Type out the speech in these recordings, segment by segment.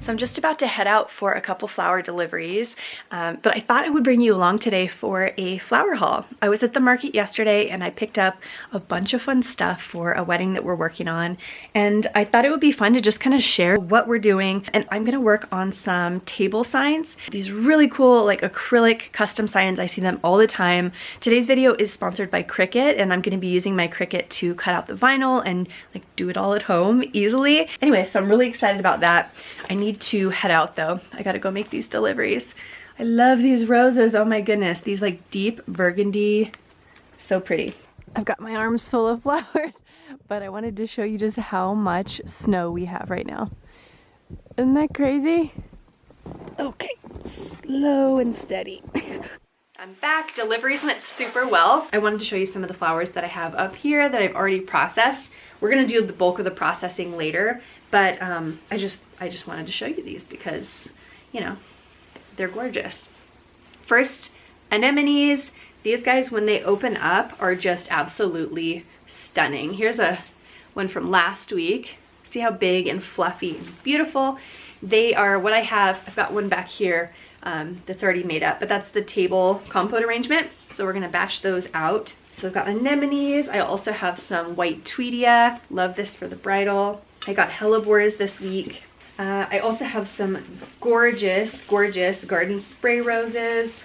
So I'm just about to head out for a couple flower deliveries, but I thought I would bring you along today for a flower haul. I was at the market yesterday and I picked up a bunch of fun stuff for a wedding that we're working on, and I thought it would be fun to just kind of share what we're doing. And I'm gonna work on some table signs, these really cool like acrylic custom signs. I see them all the time. Today's video is sponsored by Cricut, and I'm gonna be using my Cricut to cut out the vinyl and like do it all at home easily. Anyway, so I'm really excited about that. I need to head out though. I gotta go make these deliveries. I love these roses. Oh my goodness, these like deep burgundy, so pretty. I've got my arms full of flowers, but I wanted to show you just how much snow we have right now. Isn't that crazy? Okay, slow and steady. I'm back. Deliveries went super well. I wanted to show you some of the flowers that I have up here that I've already processed. We're gonna do the bulk of the processing later, but I just wanted to show you these because, you know, they're gorgeous. First, anemones. These guys, when they open up, are just absolutely stunning. Here's a one from last week. See how big and fluffy and beautiful. They are what I have. I've got one back here that's already made up, but that's the table compote arrangement. So we're gonna bash those out. So I've got anemones. I also have some white tweedia. Love this for the bridal. I got hellebores this week. I also have some gorgeous, gorgeous garden spray roses.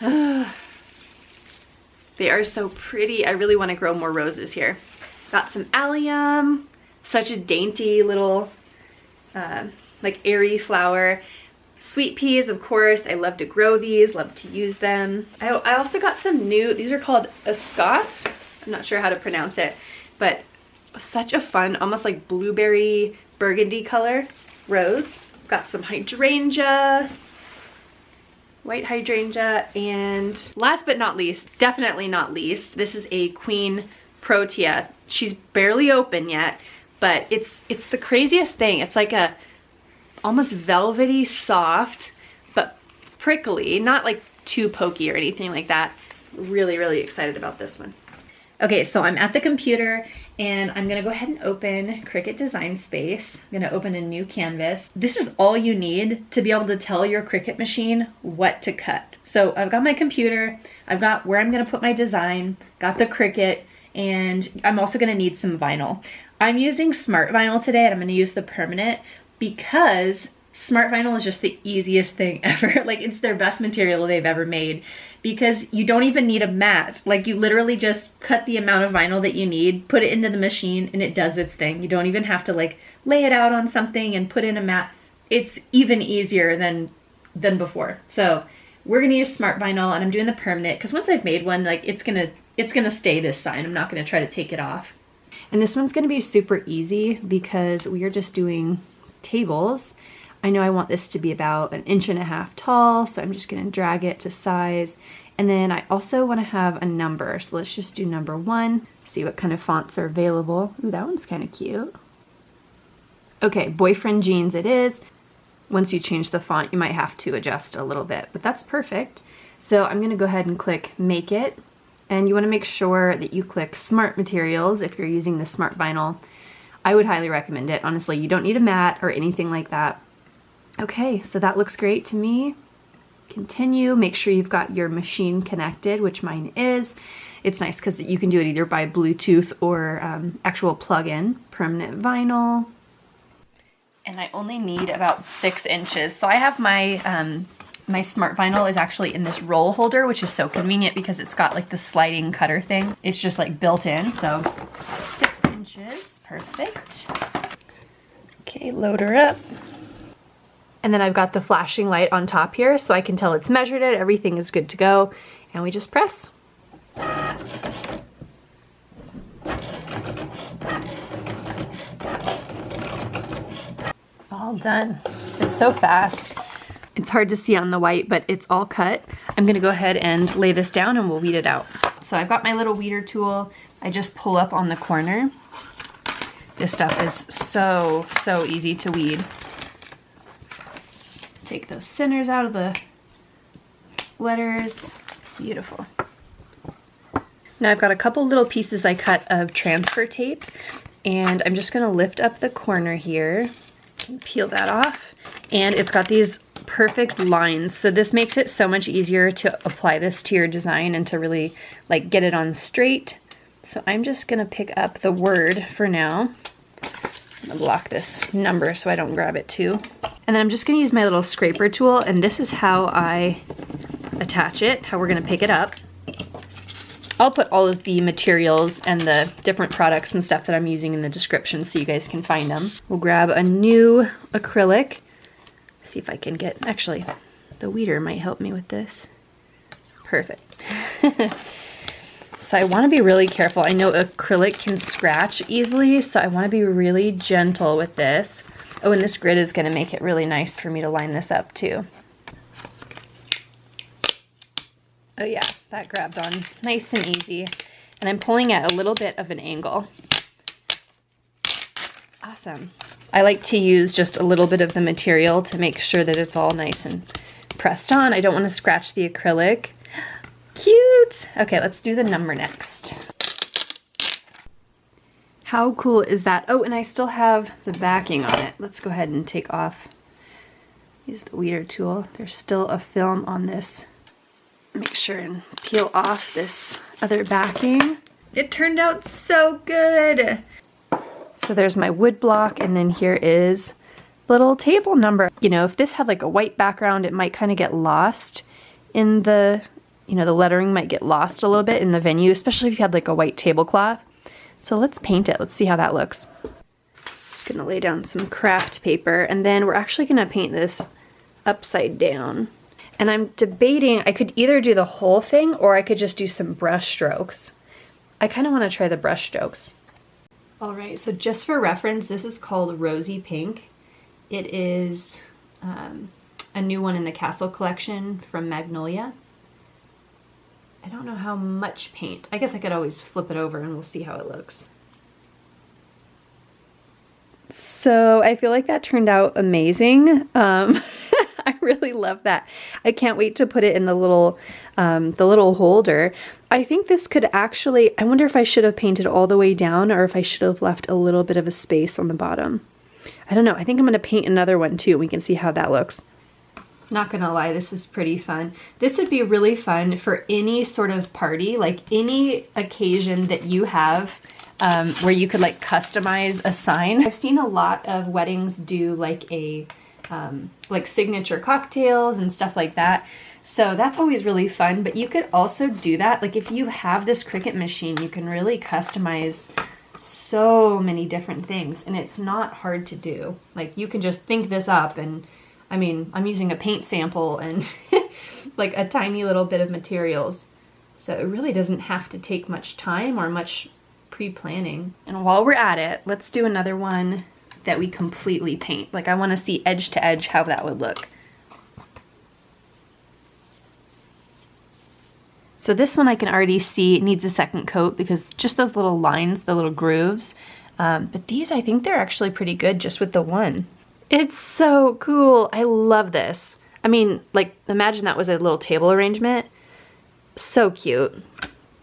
They are so pretty. I really want to grow more roses here. Got some allium, such a dainty little like airy flower. Sweet peas, of course. I love to grow these, love to use them. I also got some new, these are called ascot. I'm not sure how to pronounce it, but such a fun, almost like blueberry burgundy color rose. Got some hydrangea, white hydrangea, and last but not least, definitely not least, this is a Queen Protea. She's barely open yet, but it's the craziest thing. It's like a almost velvety soft, but prickly, not like too pokey or anything like that. Really, really excited about this one. Okay, so I'm at the computer and I'm gonna go ahead and open Cricut Design Space. I'm gonna open a new canvas. This is all you need to be able to tell your Cricut machine what to cut. So I've got my computer, I've got where I'm gonna put my design, got the Cricut, and I'm also gonna need some vinyl. I'm using smart vinyl today, and I'm gonna use the permanent because smart vinyl is just the easiest thing ever. Like, it's their best material they've ever made because you don't even need a mat. Like, you literally just cut the amount of vinyl that you need, put it into the machine, and it does its thing. You don't even have to like lay it out on something and put in a mat. It's even easier than before. So we're gonna use smart vinyl, and I'm doing the permanent because once I've made one, like it's gonna stay this sign. I'm not gonna try to take it off. And this one's gonna be super easy because we are just doing tables. I know I want this to be about 1.5 inches tall, so I'm just gonna drag it to size. And then I also wanna have a number, so let's just do number 1, see what kind of fonts are available. Ooh, that one's kinda cute. Okay, boyfriend jeans it is. Once you change the font, you might have to adjust a little bit, but that's perfect. So I'm gonna go ahead and click Make It, and you wanna make sure that you click Smart Materials if you're using the Smart Vinyl. I would highly recommend it. Honestly, you don't need a mat or anything like that. Okay, so that looks great to me. Continue, make sure you've got your machine connected, which mine is. It's nice because you can do it either by Bluetooth or actual plug-in. Permanent vinyl. And I only need about 6 inches. So I have my, my smart vinyl is actually in this roll holder, which is so convenient because it's got like the sliding cutter thing. It's just like built in, so 6 inches, perfect. Okay, load her up. And then I've got the flashing light on top here so I can tell it's measured it, everything is good to go, and we just press. All done. It's so fast. It's hard to see on the white, but it's all cut. I'm gonna go ahead and lay this down and we'll weed it out. So I've got my little weeder tool. I just pull up on the corner. This stuff is so easy to weed. Take those centers out of the letters. Beautiful. Now I've got a couple little pieces I cut of transfer tape, and I'm just gonna lift up the corner here Peel that off. And it's got these perfect lines. So this makes it so much easier to apply this to your design and to really like get it on straight. So I'm just gonna pick up the word for now. I'm gonna block this number so I don't grab it too. And then I'm just gonna use my little scraper tool, and this is how I attach it, how we're gonna pick it up. I'll put all of the materials and the different products and stuff that I'm using in the description so you guys can find them. We'll grab a new acrylic. See if I can get, actually, the weeder might help me with this. Perfect. So I want to be really careful. I know acrylic can scratch easily, so I want to be really gentle with this. Oh, and this grid is going to make it really nice for me to line this up too. Oh yeah, that grabbed on nice and easy. And I'm pulling at a little bit of an angle. Awesome. I like to use just a little bit of the material to make sure that it's all nice and pressed on. I don't want to scratch the acrylic. Cute. Okay, let's do the number next. How cool is that? Oh, and I still have the backing on it. Let's go ahead and take off. Use the weeder tool. There's still a film on this. Make sure and peel off this other backing. It turned out so good. So there's my wood block, and then here is little table number. You know, if this had like a white background, it might kind of get lost in the, you know, the lettering might get lost a little bit in the venue, especially if you had like a white tablecloth. So let's paint it. Let's see how that looks. Just gonna lay down some craft paper, and then we're actually gonna paint this upside down. And I'm debating, I could either do the whole thing or I could just do some brush strokes. I kind of want to try the brush strokes. All right, so just for reference, this is called Rosy Pink. It is a new one in the Castle collection from Magnolia. I don't know how much paint. I guess I could always flip it over and we'll see how it looks. So I feel like that turned out amazing. I really love that. I can't wait to put it in the little holder. I think this could actually, I wonder if I should have painted all the way down or if I should have left a little bit of a space on the bottom. I don't know. I think I'm going to paint another one too. We can see how that looks. Not gonna lie, this is pretty fun. This would be really fun for any sort of party, like any occasion that you have where you could like customize a sign. I've seen a lot of weddings do like a like signature cocktails and stuff like that. So that's always really fun, but you could also do that. Like if you have this Cricut machine, you can really customize so many different things, and it's not hard to do. Like you can just think this up, and I mean, I'm using a paint sample and like a tiny little bit of materials. So it really doesn't have to take much time or much pre-planning. And while we're at it, let's do another one that we completely paint. Like I want to see edge to edge how that would look. So this one I can already see it needs a second coat because just those little lines, the little grooves. But these, I think they're actually pretty good just with the one. It's so cool. I love this. I mean, like imagine that was a little table arrangement. So cute.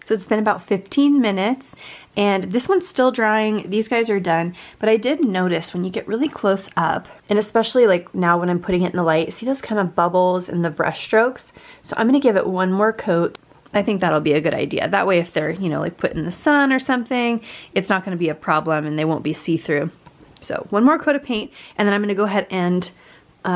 So it's been about 15 minutes and this one's still drying. These guys are done, but I did notice when you get really close up, and especially like now when I'm putting it in the light, see those kind of bubbles in the brush strokes? So I'm gonna give it one more coat. I think that'll be a good idea. That way if they're, you know, like put in the sun or something, it's not gonna be a problem and they won't be see-through. So one more coat of paint, and then I'm gonna go ahead and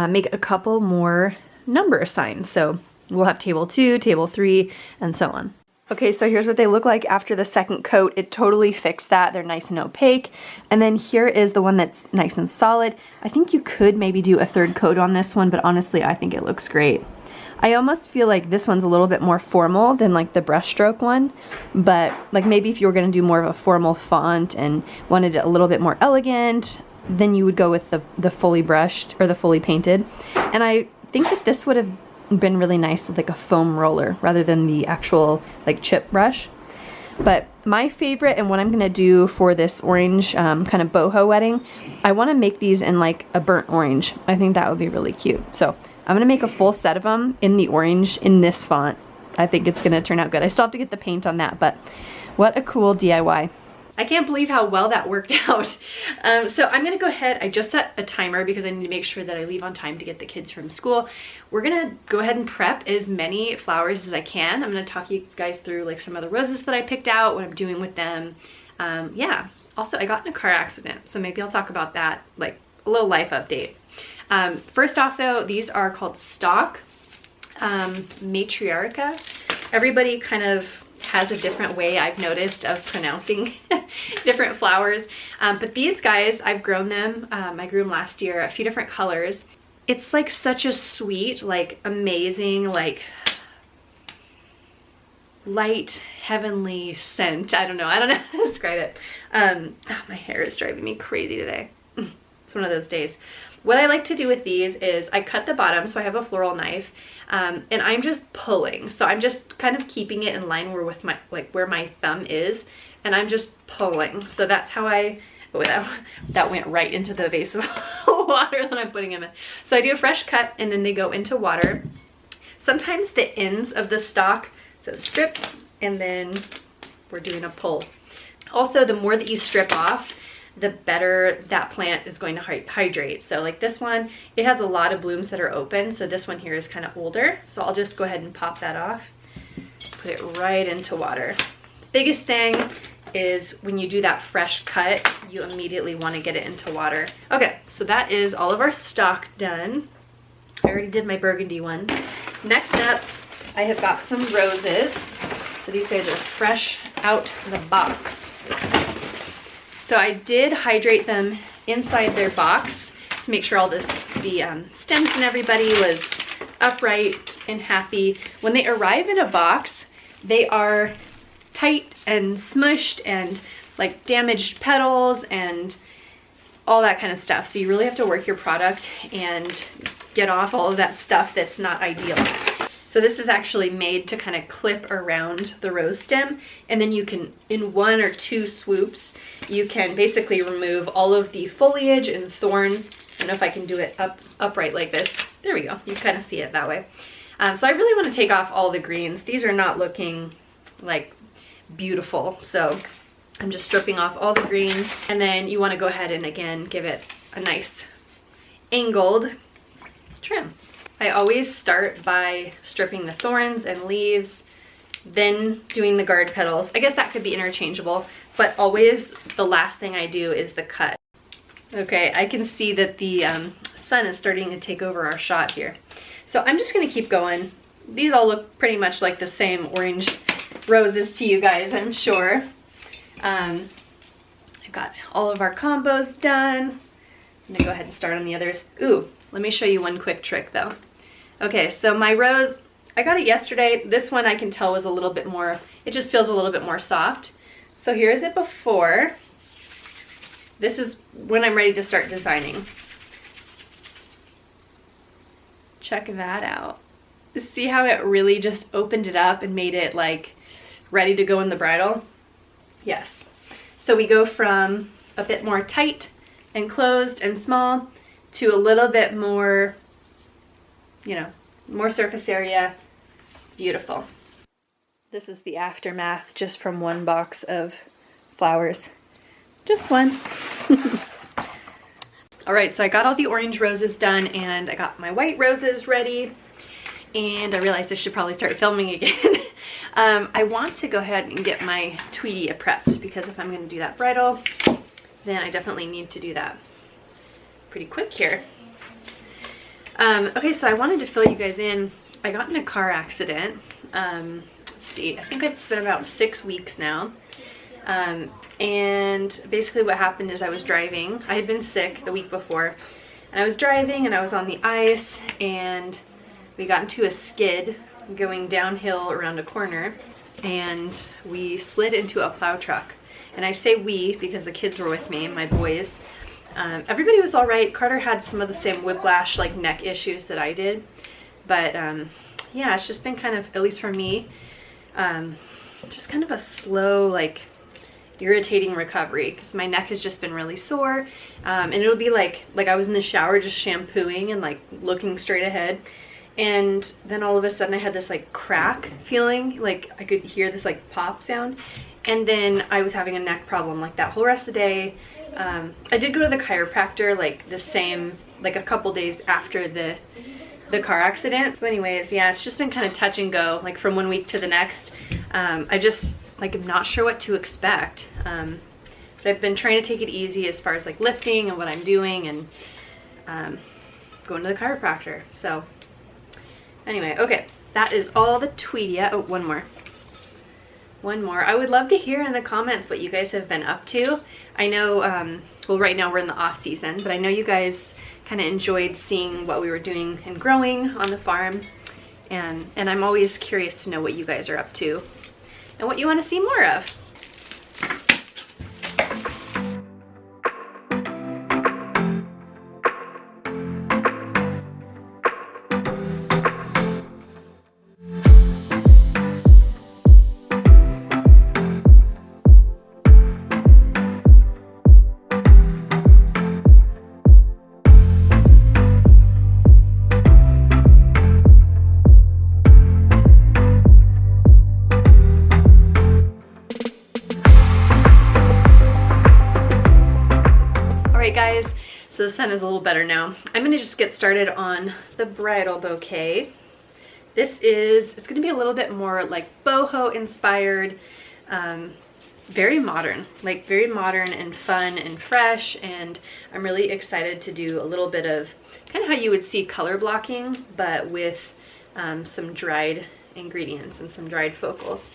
make a couple more number signs. So we'll have table 2, table 3, and so on. Okay, so here's what they look like after the second coat. It totally fixed that. They're nice and opaque. And then here is the one that's nice and solid. I think you could maybe do a third coat on this one, but honestly, I think it looks great. I almost feel like this one's a little bit more formal than like the brushstroke one, but like maybe if you were gonna do more of a formal font and wanted it a little bit more elegant, then you would go with the fully brushed or the fully painted. And I think that this would have been really nice with like a foam roller rather than the actual like chip brush. But my favorite, and what I'm gonna do for this orange kind of boho wedding, I wanna make these in like a burnt orange. I think that would be really cute. So I'm gonna make a full set of them in the orange in this font. I think it's gonna turn out good. I still have to get the paint on that, but what a cool DIY. I can't believe how well that worked out. So I'm gonna go ahead, I just set a timer because I need to make sure that I leave on time to get the kids from school. We're gonna go ahead and prep as many flowers as I can. I'm gonna talk you guys through like some of the roses that I picked out, what I'm doing with them. Yeah, also I got in a car accident, so maybe I'll talk about that, like a little life update. First off though, these are called stock matriarcha. Everybody kind of has a different way, I've noticed, of pronouncing different flowers. But these guys, I've grown them. I grew them last year, a few different colors. It's like such a sweet, like amazing, like light, heavenly scent. I don't know how to describe it. Oh, my hair is driving me crazy today. It's one of those days. What I like to do with these is I cut the bottom, so I have a floral knife, and I'm just pulling. So I'm just kind of keeping it in line with my, like where my thumb is, and I'm just pulling. So that's how I, oh, that went right into the vase of water that I'm putting them in. So I do a fresh cut and then they go into water. Sometimes the ends of the stalk, so strip, and then we're doing a pull. Also, the more that you strip off, the better that plant is going to hydrate. So like this one, it has a lot of blooms that are open. So this one here is kind of older. So I'll just go ahead and pop that off, put it right into water. Biggest thing is when you do that fresh cut, you immediately want to get it into water. Okay, so that is all of our stock done. I already did my burgundy one. Next up, I have got some roses. So these guys are fresh out the box. So I did hydrate them inside their box to make sure all the stems and everybody was upright and happy. When they arrive in a box, they are tight and smushed and like damaged petals and all that kind of stuff. So you really have to work your product and get off all of that stuff that's not ideal. So this is actually made to kind of clip around the rose stem, and then you can, in 1 or 2 swoops, you can basically remove all of the foliage and thorns. I don't know if I can do it upright like this. There we go. You kind of see it that way. So I really want to take off all the greens. These are not looking like beautiful. So I'm just stripping off all the greens, and then you want to go ahead and again give it a nice angled trim. I always start by stripping the thorns and leaves, then doing the guard petals. I guess that could be interchangeable, but always the last thing I do is the cut. Okay, I can see that the sun is starting to take over our shot here. So I'm just gonna keep going. These all look pretty much like the same orange roses to you guys, I'm sure. I've got all of our combos done. I'm gonna go ahead and start on the others. Ooh, let me show you one quick trick though. Okay, so my rose, I got it yesterday. This one I can tell was a little bit more, it just feels a little bit more soft. So here's it before. This is when I'm ready to start designing. Check that out. See how it really just opened it up and made it like ready to go in the bridal? Yes. So we go from a bit more tight and closed and small to a little bit more, you know, more surface area. Beautiful. This is the aftermath just from one box of flowers. Just one. All right, so I got all the orange roses done and I got my white roses ready, and I realized I should probably start filming again. I want to go ahead and get my Tweety prepped, because if I'm gonna do that bridal, then I definitely need to do that pretty quick here. Okay, so I wanted to fill you guys in. I got in a car accident. Let's see, I think it's been about 6 weeks now. And basically what happened is I was driving. I had been sick the week before, and I was driving and I was on the ice, and we got into a skid going downhill around a corner, and we slid into a plow truck. And I say we because the kids were with me, my boys. Everybody was all right. Carter had some of the same whiplash, like neck issues that I did. But yeah, it's just been kind of, at least for me, just kind of a slow, like irritating recovery, because my neck has just been really sore. And it'll be like I was in the shower just shampooing and like looking straight ahead. And then all of a sudden I had this like crack feeling, like I could hear this like pop sound. And then I was having a neck problem like that whole rest of the day. I did go to the chiropractor like the same, like a couple days after the car accident. So anyways, yeah, it's just been kind of touch and go, like from one week to the next. I just like am not sure what to expect. But I've been trying to take it easy as far as like lifting and what I'm doing, and going to the chiropractor. So anyway, okay, that is all the Tweedia. Oh, one more. I would love to hear in the comments what you guys have been up to. I know, well, right now we're in the off season, but I know you guys kind of enjoyed seeing what we were doing and growing on the farm. And I'm always curious to know what you guys are up to and what you want to see more of. Guys, so the sun is a little better now. I'm gonna just get started on the bridal bouquet. It's gonna be a little bit more like boho inspired, very modern, like very modern and fun and fresh, and I'm really excited to do a little bit of kind of how you would see color blocking, but with some dried ingredients and some dried focals.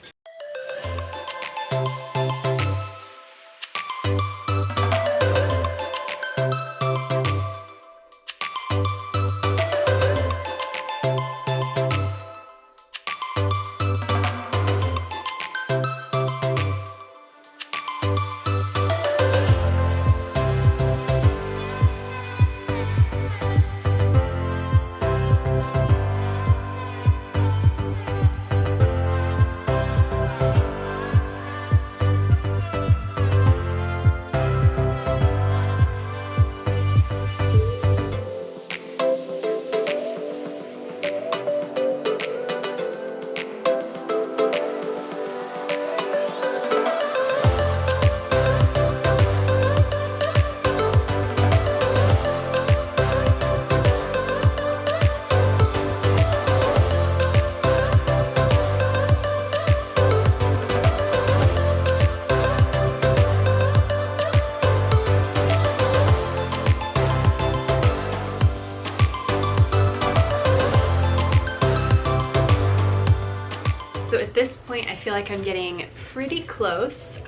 So at this point, I feel like I'm getting pretty close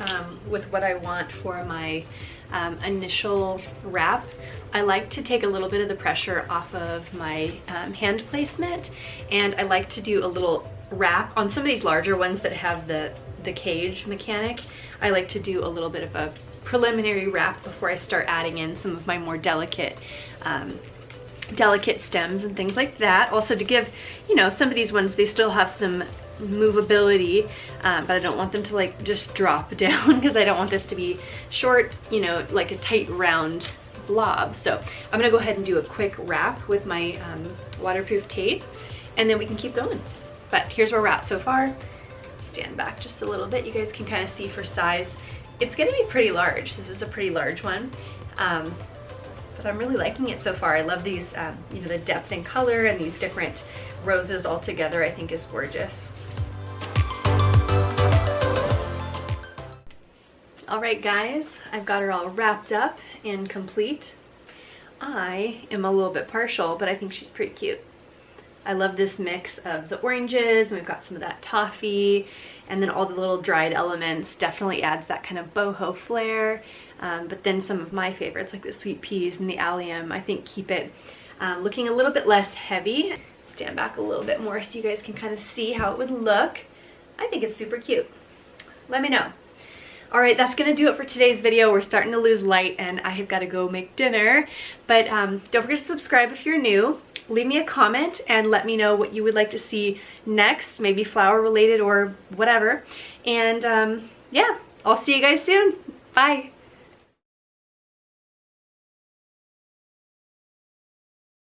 with what I want for my initial wrap. I like to take a little bit of the pressure off of my hand placement, and I like to do a little wrap on some of these larger ones that have the cage mechanic. I like to do a little bit of a preliminary wrap before I start adding in some of my more delicate stems and things like that. Also to give, you know, some of these ones, they still have some movability, but I don't want them to like just drop down because I don't want this to be short, you know, like a tight round blob. So I'm gonna go ahead and do a quick wrap with my waterproof tape, and then we can keep going. But here's where we're at so far. Stand back just a little bit. You guys can kind of see for size. It's gonna be pretty large. This is a pretty large one. But I'm really liking it so far. I love these, you know, the depth in color and these different roses all together, I think is gorgeous. All right, guys, I've got her all wrapped up and complete. I am a little bit partial, but I think she's pretty cute. I love this mix of the oranges, and we've got some of that toffee, and then all the little dried elements definitely adds that kind of boho flair. But then some of my favorites, like the sweet peas and the allium, I think keep it looking a little bit less heavy. Stand back a little bit more so you guys can kind of see how it would look. I think it's super cute. Let me know. All right, that's gonna do it for today's video. We're starting to lose light and I have gotta go make dinner. But don't forget to subscribe if you're new. Leave me a comment and let me know what you would like to see next, maybe flower related or whatever. And yeah, I'll see you guys soon. Bye.